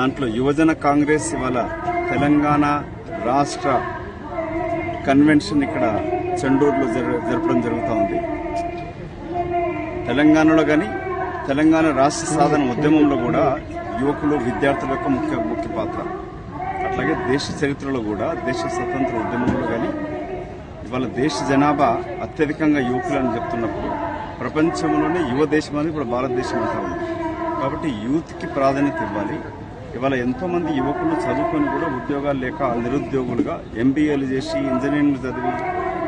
దాంట్లో యువజన కాంగ్రెస్ ఇవాళ తెలంగాణ రాష్ట్ర కన్వెన్షన్ ఇక్కడ చెండూరులో జరపడం జరుగుతూ ఉంది. తెలంగాణలో కానీ తెలంగాణ రాష్ట్ర సాధన ఉద్యమంలో కూడా యువకులు విద్యార్థుల యొక్క ముఖ్య పాత్ర. అట్లాగే దేశ చరిత్రలో కూడా దేశ స్వతంత్ర ఉద్యమంలో కానీ ఇవాళ దేశ జనాభా అత్యధికంగా యువకులని చెప్తున్నప్పుడు ప్రపంచంలోనే యువ దేశం అని ఇప్పుడు భారతదేశం అంతా ఉంది. కాబట్టి యూత్కి ప్రాధాన్యత ఇవ్వాలి. ఇవాళ ఎంతోమంది యువకులు చదువుకొని కూడా ఉద్యోగాలు లేక నిరుద్యోగులుగా ఎంబీఏలు చేసి ఇంజనీరింగ్ చదివి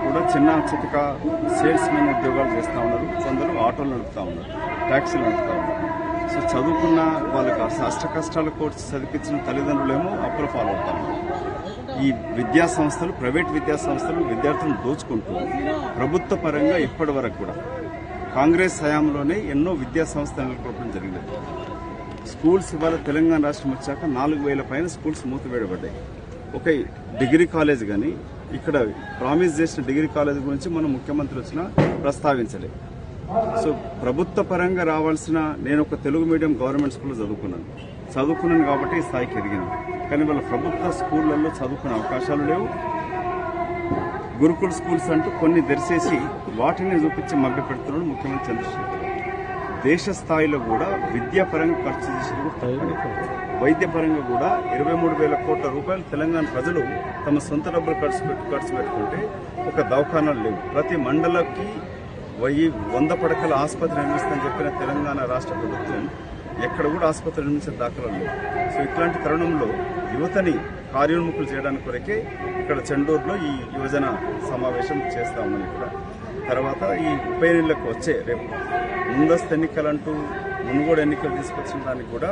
కూడా చిన్న చితక సేల్స్ మెన్ ఉద్యోగాలు చేస్తూ ఉన్నారు. కొందరు ఆటోలు నడుపుతూ ఉన్నారు, ట్యాక్సీలు నడుపుతూ ఉన్నారు. సో చదువుకున్న వాళ్ళకి అష్ట కష్టాల కోర్సు చదివించిన తల్లిదండ్రులేమో అప్పుల పాలవుతా ఉన్నారు. ఈ విద్యా సంస్థలు, ప్రైవేట్ విద్యా సంస్థలు విద్యార్థులను దోచుకుంటూ ప్రభుత్వ పరంగా ఇప్పటి వరకు కూడా కాంగ్రెస్ హయాంలోనే ఎన్నో విద్యా సంస్థలు నెలకొల్పడం జరిగింది. స్కూల్స్ ఇవాళ తెలంగాణ రాష్ట్రం వచ్చాక 4,000 పైన స్కూల్స్ మూతవేయబడ్డాయి. ఒక డిగ్రీ కాలేజ్ కానీ ఇక్కడ ప్రామిస్ చేసిన డిగ్రీ కాలేజ్ గురించి మనం ముఖ్యమంత్రి వచ్చినా ప్రస్తావించలేదు. సో ప్రభుత్వ పరంగా రావాల్సిన, నేను ఒక తెలుగు మీడియం గవర్నమెంట్ స్కూల్లో చదువుకున్నాను కాబట్టి ఈ స్థాయికి ఎదిగినాను. కానీ వాళ్ళ ప్రభుత్వ స్కూళ్లలో చదువుకునే అవకాశాలు లేవు. గురుకుల స్కూల్స్ అంటూ కొన్ని తెరిచేసి వాటిని చూపించి మభ్య పెడుతున్నాడు ముఖ్యమంత్రి చంద్రశేఖర్. దేశ స్థాయిలో కూడా విద్యాపరంగా ఖర్చు చేసేది, వైద్య పరంగా కూడా 23,000 కోట్ల రూపాయలు తెలంగాణ ప్రజలు తమ సొంత డబ్బులు ఖర్చు పెట్టుకుంటే ఒక దవాఖానాలు లేవు. ప్రతి మండలకి 100 పడకల ఆసుపత్రి నిర్మిస్తుందని చెప్పిన తెలంగాణ రాష్ట్ర ప్రభుత్వం ఎక్కడ కూడా ఆసుపత్రి నిర్మించే దాఖలాలు లేవు. సో ఇట్లాంటి తరుణంలో యువతని కార్యోన్ముఖులు చేయడానికి కొరకే ఇక్కడ చెండూరులో ఈ యువజన సమావేశం చేస్తా ఉన్నాం. ఇక్కడ తర్వాత ఈ ఉప ఎన్నికలకు వచ్చే రేపు ముందస్తు ఎన్నికలంటూ మునుగోడు ఎన్నికలు తీసుకొచ్చిన దానికి కూడా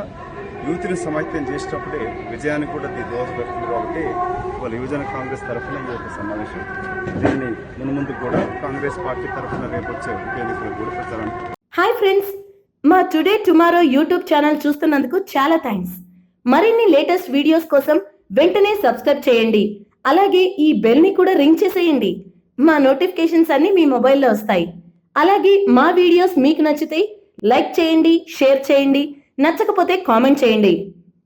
యూత్ని సమాయత్తం చేసేటప్పుడే విజయానికి కూడా దోహదపడుతుంది. కాబట్టి వాళ్ళ యువజన కాంగ్రెస్ తరఫున ఈ యొక్క సమావేశం, దీన్ని మున్ముందు కూడా కాంగ్రెస్ పార్టీ తరఫున రేపు వచ్చే ఉప ఎన్నికలకు కూడా ప్రచారం. హాయ్ ఫ్రెండ్స్, మా టుడే టుమారో యూట్యూబ్ ఛానల్ చూస్తున్నందుకు చాలా థ్యాంక్స్. మరిన్ని లేటెస్ట్ వీడియోస్ కోసం వెంటనే సబ్స్క్రైబ్ చేయండి. అలాగే ఈ బెల్ ని కూడా రింగ్ చేసేయండి. మా నోటిఫికేషన్స్ అన్ని మీ మొబైల్లో వస్తాయి. అలాగే మా వీడియోస్ మీకు నచ్చితే లైక్ చేయండి, షేర్ చేయండి, నచ్చకపోతే కామెంట్ చేయండి.